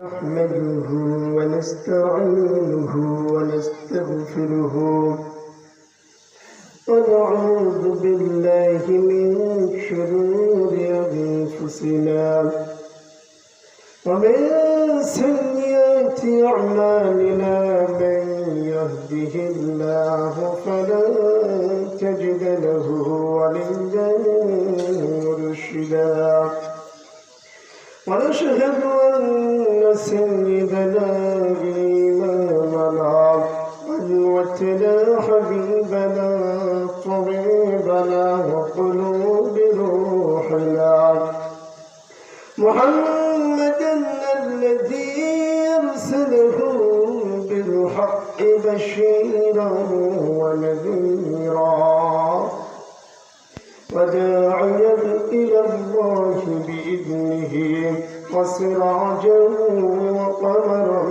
نحمده ونستعينه ونستغفره ونعوذ بالله من شرور أنفسنا ومن سيئات أعمالنا من يهده الله فلا تجد له وليا مرشدا ونشهد أن سيدنا إمامنا قدوتنا حبيبنا طبيبنا وقلوب روحنا محمدا الذي أرسله بالحق بشيرا ونذيرا وداعيا إلى الله بإذنه وسراجا وقمرا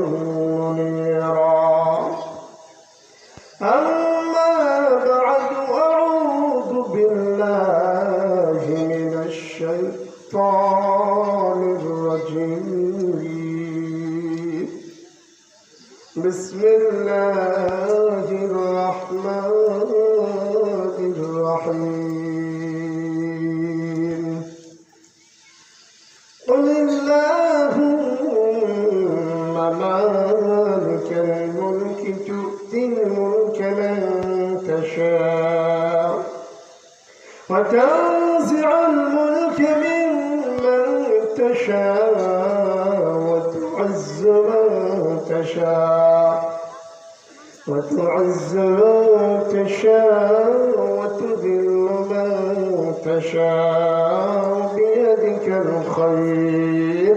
منيرا أما بعد أعوذ بالله من الشيطان الرجيم بسم الله الرحمن الرحيم قل اللهم مالك الملك تؤتي الملك من تشاء وتنزع الملك ممن تشاء وتعز من تشاء وتذل من تشاء بيدك الخير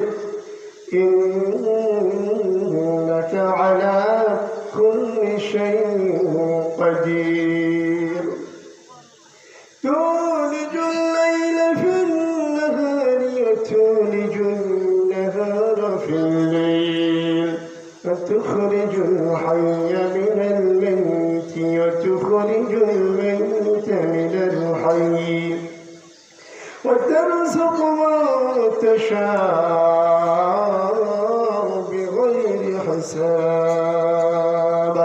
إنك على كل شيء قدير تولج الليل في النهار وتولج النهار في الليل وتخرج الحي من الميت وتخرج الميت من الحي وترزق من تشاء بغير حساب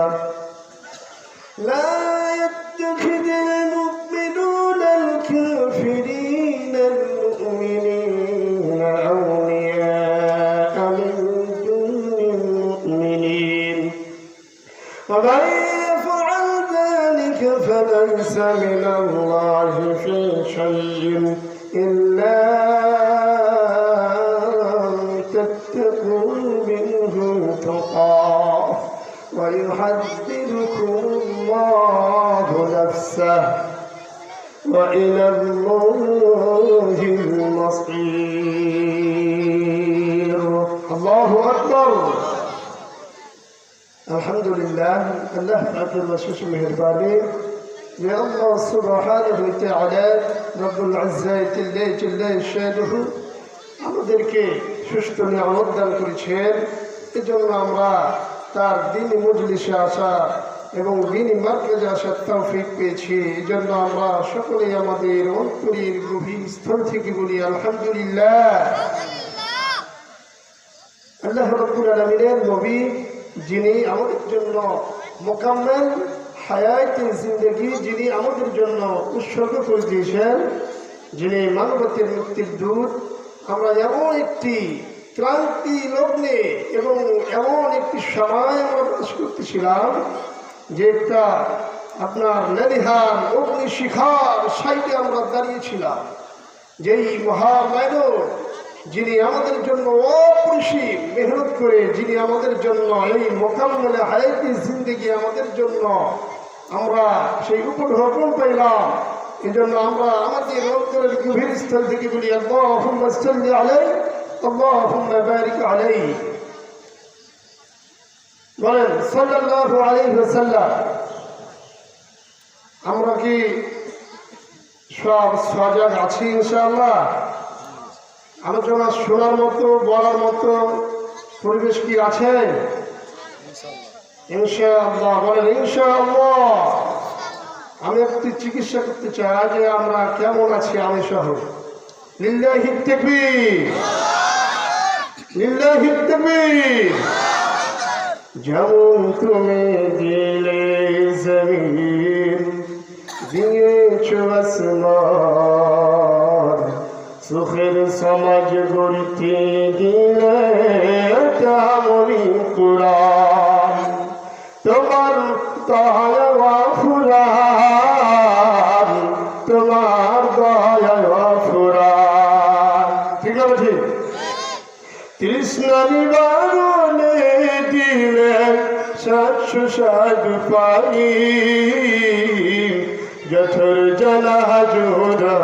لا يتخذ المؤمنون الكافرين المؤمنين أولياء من دون المؤمنين ومن يفعل ذلك فليس من الله في شيء إلا تتقوا منهم تقاه ويحذركم الله نفسه وإلى الله المصير الله أكبر الحمد لله الله أكبر وشوش مهرباني يا الله سبحانه وتعالى رب العزة جل شانه আমাদেরকে সুস্থ নিয়ামত দান করেছেন এজন্য আমরা তার দ্বীনি মজলিসে আসা এবং দ্বীনি মার্কাজে আসার তৌফিক পেয়েছি এজন্য আমরা সকলেই আমাদের অন্তরের গভীর স্থল থেকে বলি আলহামদুলিল্লাহ আল্লাহ রাব্বুল আলামিনের নবী যিনি আমাদের জন্য মোকাম্মেল হায়াতে জিন্দেগি যিনি আমাদের জন্য উৎসর্গ করে দিয়েছেন যিনি মানবতার মুক্তির দূত আমরা এমন একটি ক্রান্তি লগ্নে এবং এমন একটি সময় আমরা বাস করতেছিলাম যে একটা আপনার লেলিহান অগ্নিশিখার সাইডে আমরা দাঁড়িয়েছিলাম যেই মহামানব যিনি আমাদের জন্য অপরিসীম মেহনত করে যিনি আমাদের জন্য এই মোকাম্মেলে হায়াতি জিন্দেগি আমাদের জন্য আমরা সেই উপঢৌকন পাইলাম এজন্য আমরা আমাদের অন্তরের গভীর স্থল থেকে বলি আল্লাহুম্মা সাল্লি আলাইহি আল্লাহুম্মা বারিক আলাইহি বলেন সাল্লাল্লাহু আলাইহি ওয়াসাল্লাম আমরা কি সব সজাগ আছি ইনশাআল্লাহ আলোচনা শোনার মতো বলার মতো পরিবেশ কি আছে ইনশাআল্লাহ বলেন ইনশাআল্লাহ আমি একটু চিকিৎসা করতে চাই যে আমরা কেমন আছি আমি সহ লিল্লাহি তাকবীর লিল্লাহি তাকবীর। যেমন তুমি দিলে জমিন, দিয়েছো আসমান, সুখের সমাজ গড়তে দিলে তেমনি কুরআন। তোমার দয়া ফুরান, তোমার দয়া ফুরান। ঠিক না ঠিক? তৃষ্ণা নিবারণে দিলে 760 পানি, যথর জ্বালা জোড়া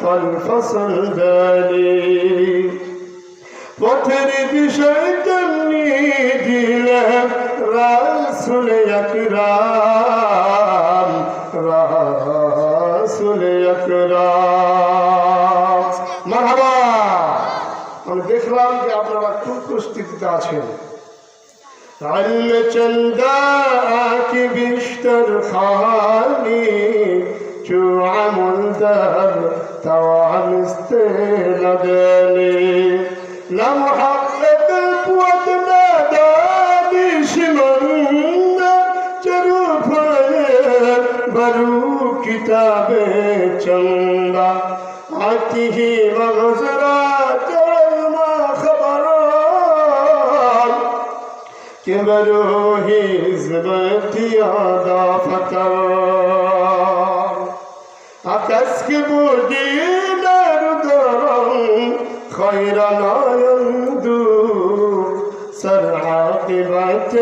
ফল ফসল ডালি। পথের দিশায় তেমনি দিলে রাসূল আকরাম, রাসূল আকরাম। মারহাবা। আমি দেখলাম যে আপনারা খুব প্রস্তুতিতে আছেন। علم چنداك بیشتر خانی جو عمل در توانست ندانی، لمحقق قوت ندانش من چرو پایه برو کتاب چندا آتی ہی مغزرات که بروحی زبطی آدا فتر اکس که بودی نردارم خیران آیندو سر عاقبت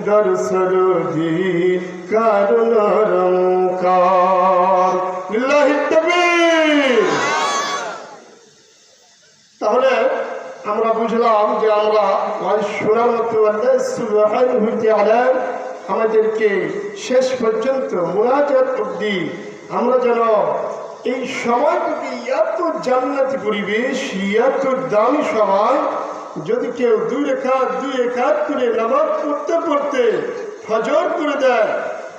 در سرودی کارنارم کار لله التکبیر। তাহলে আমরা বুঝলাম যে আমরা শোনার মতো আল্লাহ সুবহানাহু ওয়া তাআলা আমাদেরকে শেষ পর্যন্ত মুনাজাত অবধি আমরা যেন এই সময়টুকু এত জান্নাতি পরিবেশ, এত দামি সময়, যদি কেউ দুই রেখাত করে নামাজ পড়তে পড়তে ফজর করে দেয়,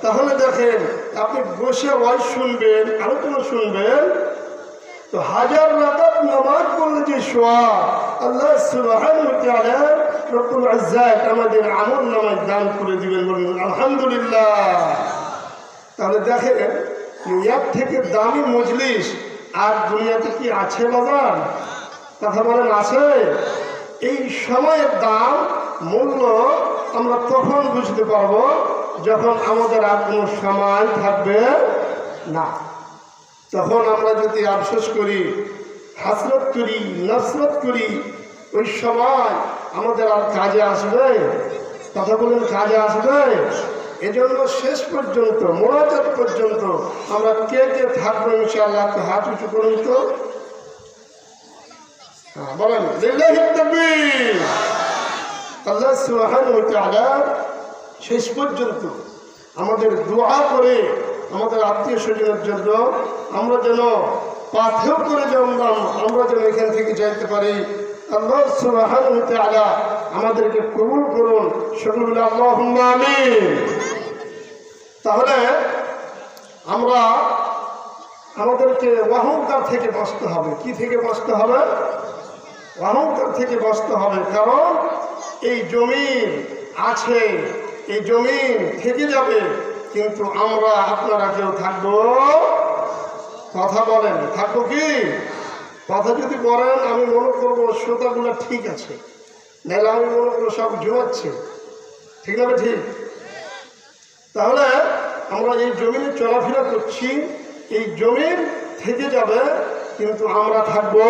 তাহলে দেখেন আপনি বসে ওয়াজ শুনবেন, আলোচনা শুনবেন, তো 1000 রাকাত নামাজ পড়লে যে সওয়াব আল্লাহ সুবহানাহু ওয়া তাআলা রব্বুল ইজ্জাত আমাদের আমল নামায় দান করে দিবেন। বলুন আলহামদুলিল্লাহ। তাহলে দেখেন এর থেকে দামি মজলিস আর দুনিয়াতে কি আছে বাজার? কথা বলেন আছে? এই সময়ের দাম মূল্য আমরা তখন বুঝতে পারবো যখন আমাদের আর কোনো সময় থাকবে না। তখন আমরা যদি আফসোস করি, হাসরত করি, নফরত করি, ওই সময় আমাদের আর কাজে আসবে? কথা বলেন কাজে আসবে? এজন্য শেষ পর্যন্ত মুনাজাত পর্যন্ত আমরা কে কে থাকবো ইনশাআল্লাহ একটু হাত উঁচু করুন তো। বলেন লিল্লাহি তাকবীর। আল্লাহ সুবহানাহু ওয়া তাআলা শেষ পর্যন্ত আমাদের দোয়া করে আমাদের আত্মীয় স্বজনের জন্য আমরা যেন পাথেয় করে জমলাম, আমরা যেন এখান থেকে যাইতে পারি। আল্লাহ সুবহানাহু ওয়া তাআলা আমাদেরকে কবুল করুন। সকলে বলে আল্লাহুম্মা আমিন। তাহলে আমরা আমাদেরকে অহংকার থেকে বাঁচতে হবে। কি থেকে বাঁচতে হবে? অহংকার থেকে বাঁচতে হবে। কারণ এই জমিন আছে, এই জমিন থেকে যাবে, কিন্তু আমরা আপনারা কেউ থাকবো? কথা বলেন থাকবো কি? কথা যদি বলেন আমি মনে করবো শ্রোতাগুলো ঠিক আছে, নাহলে আমি মনে করবো সব জোয়াচ্ছে। ঠিক না? ঠিক। তাহলে আমরা এই জমিনে চলাফেরা করছি, এই জমিন থেকে যাবে, কিন্তু আমরা থাকবো?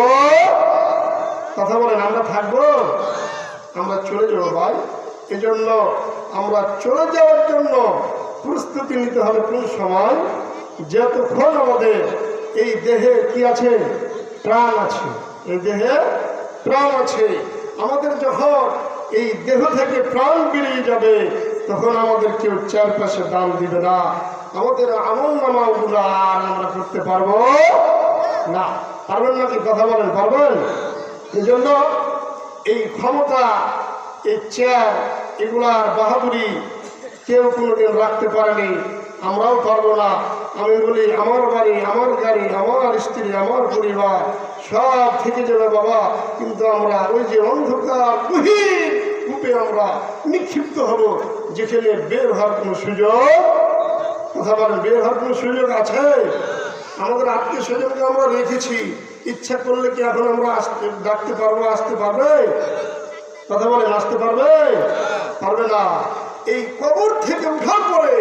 কথা বলেন আমরা থাকবো? আমরা চলে যাবো ভাই। এজন্য আমরা চলে যাওয়ার জন্য প্রস্তুতি নিতে হবে। কোন সময়? যতক্ষণ আমাদের এই দেহে কি আছে? প্রাণ আছে। এই দেহে প্রাণ আছে। আমাদের যখন এই দেহ থেকে প্রাণ বেরিয়ে যাবে তখন আমাদের কেউ চারপাশে দান দিবে না। আমাদের আমল নামাগুলো আর আমরা করতে পারবো না। পারবেন নাকি? কথা বলেন পারবেন? এই জন্য এই ক্ষমতা, এই চেয়ার, এগুলার বাহাদুরি কেউ কোনোদিন রাখতে পারেনি, আমরাও পারবো না। আমি বলি আমার বাড়ি, আমার গাড়ি, আমার স্ত্রী, আমার পরিবার সব থেকে যাবে বাবা, কিন্তু আমরা ওই যে অন্ধকার গভীর কূপে আমরা নিক্ষিপ্ত হব, যেখানে বের হওয়ার কোনো সুযোগ, কথা বলেন, বের হওয়ার কোনো সুযোগ আছে? আমাদের আত্মীয় স্বজনকে আমরা রেখেছি, ইচ্ছা করলে কি এখন আমরা ডাকতে পারবো, আসতে পারবে? কথা বলেন, আসতে পারবে? পারবে না। এই কবর থেকে উঠার পরে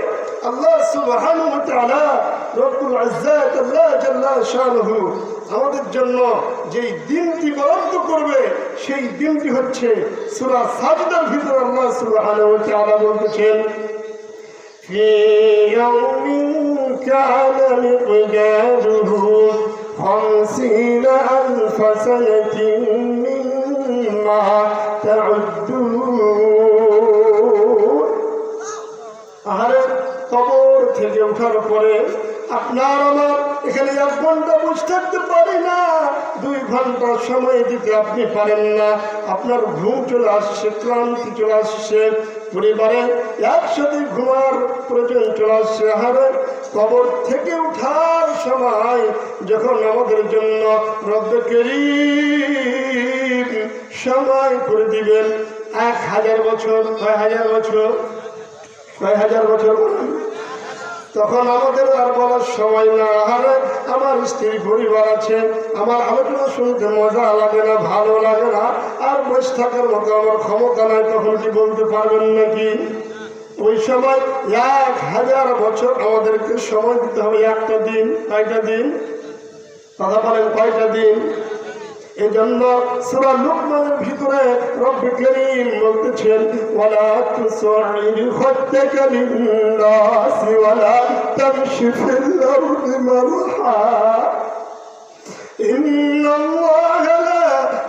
আল্লাহ সুবহানাহু ওয়া তাআলা রব্বুল ইজ্জাত আল্লাহ জাল্লা শানুহু আমাদের জন্য যেই দিনটি বরাদ্দ করবে, সেই দিনটি হচ্ছে সূরা সাজদার ভিতরে আল্লাহ সুবহানাহু ওয়া তাআলা বলতেছেন, ফি ইয়াউমিন কানা মিকদারুহু 50,000 সানাতিন মিম্মা তাউদ্দুন। আহারে, কবর থেকে ওঠার পরে আপনার আমার এখানে 1 ঘন্টা বসে থাকতে পারি না, 2 ঘন্টা সময় দিতে আপনি পারেন না। আপনার ঘুম চলে আসছে, ক্লান্তি চলে আসছে, পরিবারে একসাথে ঘুমার প্রয়োজন চলে আসছে। আহারে, কবর থেকে উঠার সময় যখন আমাদের জন্য রব্বে কারীম সময় করে দিবেন 1000 বছর, কয় হাজার বছর, কয় হাজার বছর, তখন আমাদের আর বলার সময় না। আরে আমার স্ত্রী পরিবার আছে, আমার আলোচনা শুনতে মজা লাগে না, ভালো লাগে না, আর বসে থাকার মতো আমার ক্ষমতা নাই, তখন কি বলতে পারবেন নাকি? ওই সময় 1000 বছর আমাদেরকে সময় দিতে হবে, একটা দিন। কয়টা দিন? কথা বলেন, কয়টা দিন? এই জন্য সূরা লুকমানের ভিতরে রব্বুল কারীম বলতেছেন, ওয়ালা তুসাইর খাদ্দাকা লিন-নাস ওয়ালা তামশি ফিল আরদি মারহা ইন্নাল্লাহা লা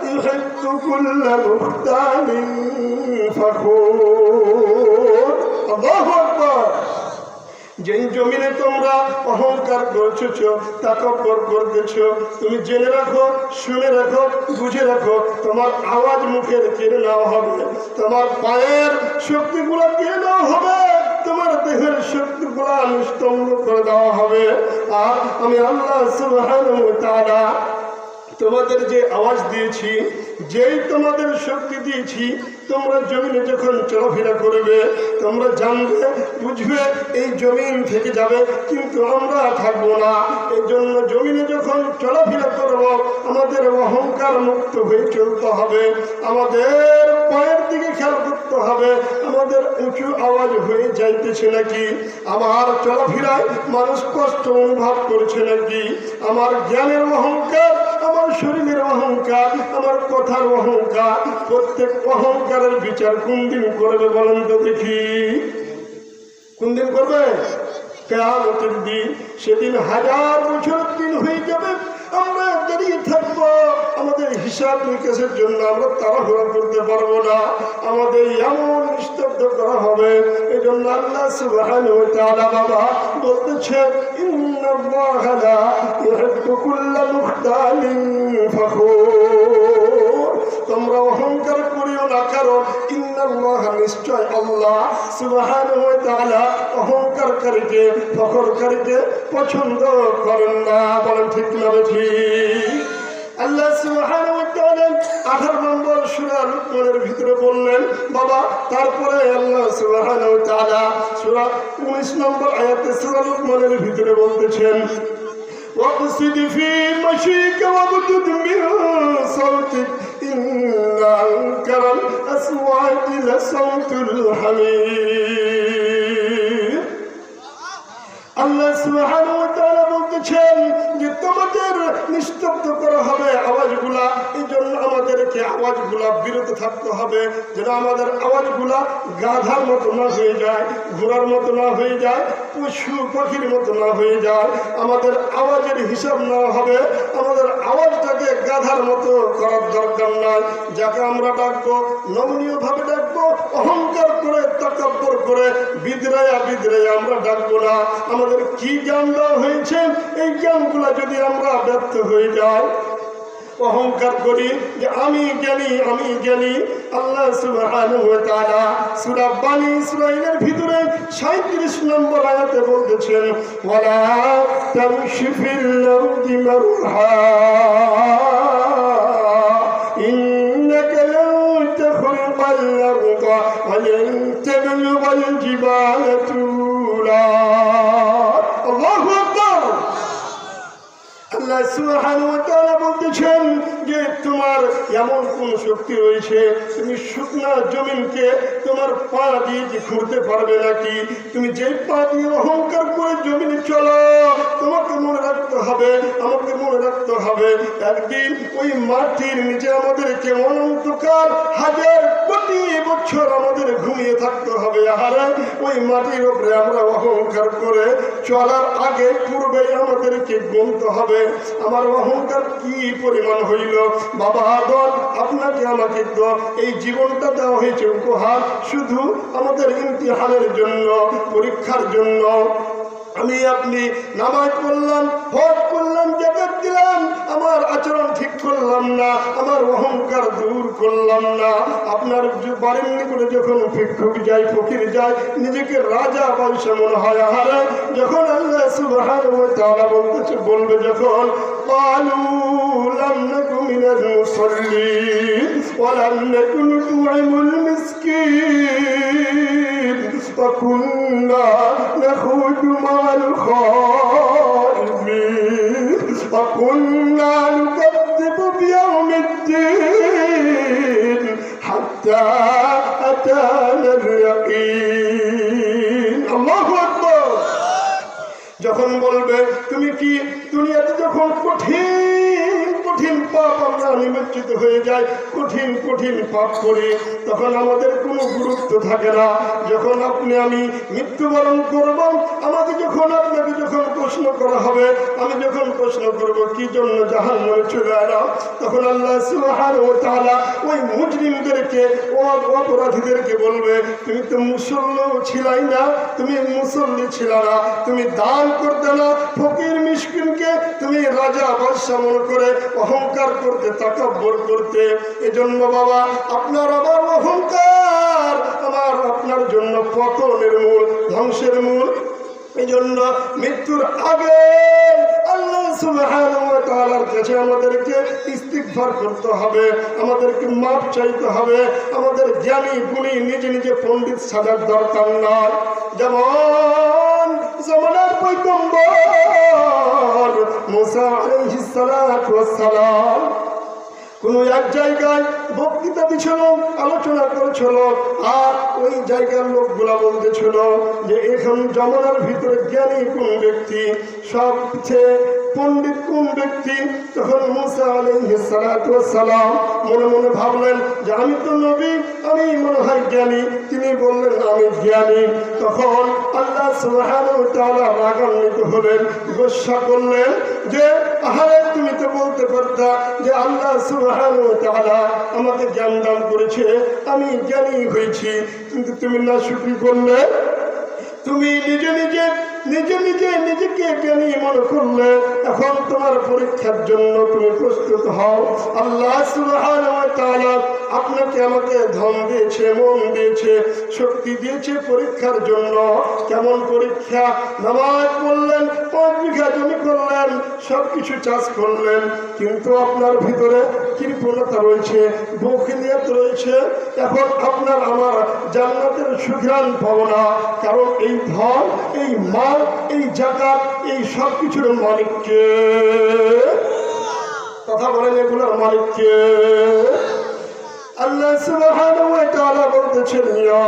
ইউহিব্বু কুল্লা মুখতালিন ফাখুর। আল্লাহু আকবার। যেই জমিনে তোমরা অহংকার করছো, তাকব্বর করতেছো, তুমি জেনে রাখো, শুনে রাখো, বুঝে রাখো, তোমার আওয়াজ মুখের কেড়ে নেওয়া হবে, তোমার পায়ের শক্তিগুলো কেড়ে নেওয়া হবে, তোমার দেহের শক্তিগুলো নিস্তম্ভ করে দেওয়া হবে। আর আমি আল্লাহ সুবহানাহু ওয়া তাআলা তোমাদের যে আওয়াজ দিয়েছি, যেই তোমাদের শক্তি দিয়েছি, তোমরা জমিনে যখন চলাফেরা করবে, তোমরা জানবে, বুঝবে, এই জমিন থেকে যাবে, কিন্তু আমরা থাকবো না। এই জন্য জমিনে যখন চলাফেরা করব, আমাদের অহংকার মুক্ত হয়ে চলতে হবে, আমাদের পায়ের দিকে খেয়াল করতে হবে, আমাদের উঁচু আওয়াজ হয়ে যাইতেছে নাকি, আমার চলাফেরায় মানুষ কষ্ট অনুভব করছে নাকি, আমার জ্ঞানের অহংকার, আমার শরীরের অহংকার, আমার কথার অহংকার, প্রত্যেক অহংকারের বিচার কোন দিন করবে বলেন তো দেখি? কোন দিন করবে? কিয়ামতের দিন। সেদিন 1000 বছরের দিন হয়ে যাবে, আমরা দাঁড়িয়ে থাকবো, আমাদের হিসাব নিকাশের জন্য আমরা তাড়াহুড়া করতে পারবো না, আমাদের এমন নিস্তব্ধ করা হবে। এই জন্য আল্লাহ সুবহানাহু ওয়া তাআলা বাবা বলতেছেন, ইন্নাল্লাহা লা ইউহিব্বু কুল্লা মুখতালিন ফাখুর। তোমরা অহংকার করিও না, কারণ ইন্নাল্লাহা, নিশ্চয় আল্লাহ সুবহানাহু ওয়া তাআলা অহংকারকারীকে, ফখরকারীকে পছন্দ করেন না। বলেন ঠিক না ঠিক? আল্লাহ সুবহানাহু ওয়া তাআলা 18 নম্বর সূরা লুকমানের ভিতরে বললেন বাবা, তারপরে আল্লাহ সুবহানাহু ওয়া তাআলা সূরা 19 নম্বর আয়াতে সূরা লুকমানের ভিতরে বলতেছেন, واقصد في مشيك واغضض من صوتك إن أنكر الأصوات لصوت الحمير। আল্লাহ সুবহানাহু ওয়া তাআলা বলতেছেন যে তোমাদের নিস্তব্ধ করা হবে আওয়াজগুলা, এই জন্য আমাদেরকে আওয়াজগুলা বিরত থাকতে হবে, যেন আমাদের আওয়াজগুলা গাধার মতো না হয়ে যায়, ঘোড়ার মতো না হয়ে যায়, পশু পাখির মতো না হয়ে যায়। আমাদের আওয়াজের হিসাব নেওয়া হবে, আমাদের আওয়াজটাকে গাধার মতো করার দরকার নাই। যাকে আমরা ডাকবো নমনীয়ভাবে ডাকবো, অহংকার করে, তাকাব্বর করে, বিদ্রায়া আমরা ডাকবো না। আমাদের কি জ্ঞান দেওয়া হয়েছে, এই জ্ঞানগুলা যদি আমরা ব্যর্থ হয়ে যাই, অহংকার করি যে আমি জ্ঞানী। আল্লাহ সুবহানাহু ওয়া তাআলা সূরা বনী ইসরাঈলের ভিতরে 37 নম্বর আয়াতে বলতেছেন ওয়ালা তামশি ফিল আরদি মারহা ইন্নাকা লান তাখরিকাল আরদা ওয়া লান তাবলুগাল জিবালা তুলা। আল্লাহু আকবার। আল্লাহ সুবহানাহু ওয়া তাআলা বলতেছেন যে তোমার এমন কোন শক্তি রয়েছে তুমি শুকনা জমিনকে তোমার পা দিয়ে কি খুঁড়তে পারবে নাকি? তুমি যে পা দিয়ে অহংকার করে জমিনে চলো, তোমাকে মনে রাখতে হবে, আমাকে মনে রাখতে হবে একদিন ওই মাটির নিচে আমাদেরকে অনন্তকাল হাজার কোটি বছর আমাদের ঘুমিয়ে থাকতে হবে। আর ওই মাটির উপরে আমরা অহংকার করে চলার আগে পূর্বে আমাদেরকে গুনতে হবে আমার অহংকার কি পরিমাণ হইল। বাবা আদম আপনাকে আমাকে তো এই জীবনটা দেওয়া হয়েছে উপহার, শুধু আমাদের ইমতিহানের জন্য, পরীক্ষার জন্য। আমি আপনি নামাজ পড়লাম, হজ করলাম, যাকাত দিলাম, আমার আচরণ ঠিক করলাম না, আমার অহংকার দূর করলাম না। আপনার বাড়ির নিকটে যখন ভিক্ষুক যায়, ফকির যায়, নিজেকে রাজা বাদশা মনে হয়। আহারে যখন আল্লাহ সুবহানাহু ওয়া তাআলা বলবে যখন ক্বালু লাম নাকু মিনাল মুসাল্লিন ওয়া লাম নাকু নুত'ইমুল মিসকিন ওয়া কুন্না নাখুদু মা'আল খাইদিন ওয়া কুন্না নুকাযযিবু বিয়াউমিদ্দিন হাত্তা আতানাল ইয়াকিন। আল্লাহু আকবার। যখন বলবে তুমি কি দুনিয়াতে যখন কঠিন কঠিন পাপ আমরা নিমজ্জিত হয়ে যায়, কঠিন কঠিন পাপ করি, তখন আমাদের কোনো গুরুত্ব থাকে না। যখন আপনি আমি মৃত্যুবরণ করব, আমাকে যখন আপনাকে যখন প্রশ্ন করা হবে, আমি যখন প্রশ্ন করব কি জন্য জাহান্নামে চলে এলাম, তখন আল্লাহ সুবহানাহু ওয়া তাআলা ওই মুজরিমদেরকে, অপরাধীদেরকে বলবে তুমি তো মুসল্লি ছিলাই না, তুমি মুসল্লি ছিল না, তুমি দান করতে না, ফকির মিসকিনকে তুমি রাজা বাদশা মনে করে অহংকার করতে, তাকাব্বুর করতে। এজন্য বাবা আপনার আমার অহংকার আমার আপনার জন্য পতনের মূল, ধ্বংসের মূল। এই জন্য মৃত্যুর আগে আল্লাহ সুবহানাহু ওয়া তাআলার কাছে আমাদেরকে ইস্তিগফার করতে হবে, আমাদেরকে মাফ চাইতে হবে। আমাদের জ্ঞানী গুণী নিজে নিজে পণ্ডিত সাজার দরকার নয়। যেমন জামানার পয়গম্বর মুসা আলাইহিস সালাতু ওয়াস সালাম কোন এক জায়গায় বক্তৃতা দিছিল, আলোচনা করেছিল, আর ওই জায়গার লোকগুলা বলতেছিল যে এখন জামানার ভিতরে জ্ঞানী কোন ব্যক্তি, সবচেয়ে পণ্ডিত কোন ব্যক্তি। তখন মুসা আলাইহিস সালাতু ওয়াস সালাম মনে মনে ভাবলেন যে আমি তো নবী, আমি মনে হয় জ্ঞানী। তিনি বললেন আমি জ্ঞানী। তখন আল্লাহ সুবহানাহু ওয়া তাআলা রাগান্বিত হলেন, গোসা করলেন যে আহারে তুমি তো বলতে পারতা যে আল্লাহ সুবহানাহু ওয়া তাআলা আমাকে জ্ঞান দান করেছে, আমি জ্ঞানী হয়েছি, কিন্তু তুমি না শুকরি করলে, তুমি নিজেকে জ্ঞানী মনে করলে। এখন তোমার পরীক্ষার জন্য তুমি প্রস্তুত হও। আল্লাহ সুবহানাহু ওয়া তাআলা আপনাকে আমাকে ধন দিয়েছে, মন দিয়েছে, শক্তি দিয়েছে পরীক্ষার জন্য। কেমন পরীক্ষা? নামাজ পড়লেন, 5 বিঘা জমি করলেন, সবকিছু চাষ করলেন, কিন্তু আপনার ভিতরে কৃপণতা রয়েছে, বখিলিয়াত রয়েছে। এখন আপনার আমার জান্নাতের সুঘ্রাণ পাবো না, কারণ এই ধন, এই মাল, এই যাকাত, এই সব কিছুর মালিককে। কথা বলেন এগুলোর মালিককে। আল্লাহ সুবহানাহু ওয়া তাআলা বলতেছেন ইয়া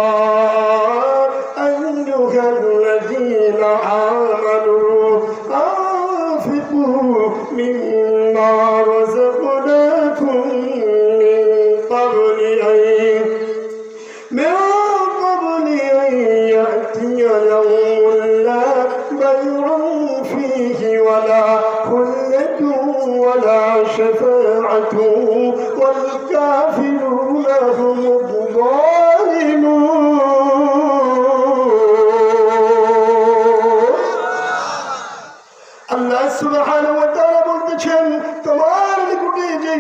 আইয়ুহাল্লাযীনা আমানু আনফিকু মিম্মা রাযাকনাকুম মিন ক্বাবলি আন ইয়াতিয়া ইয়াওমুন লা বাই'উন ফীহি ওয়ালা খুল্লাতুন ওয়ালা শাফাআতুন ওয়াল কাফিরুনা হুমুয যালিমুন। আল্লাহ সুবহানাহু ওয়া তাআলা বলতেছেন তোমার নিকটে যে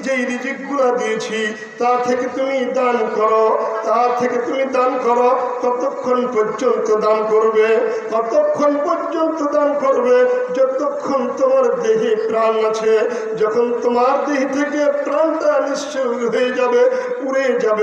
যেই রিজিকগুলো দিয়েছি তা থেকে তুমি দান করো, তা থেকে তুমি দান করো। ততক্ষণ পর্যন্ত দান করবে, ততক্ষণ পর্যন্ত দান করবে যতক্ষণ তোমার দেহে প্রাণ আছে। যখন তোমার দেহ থেকে প্রাণটা নিঃশ্বাস হয়ে যাবে, উড়ে যাবে,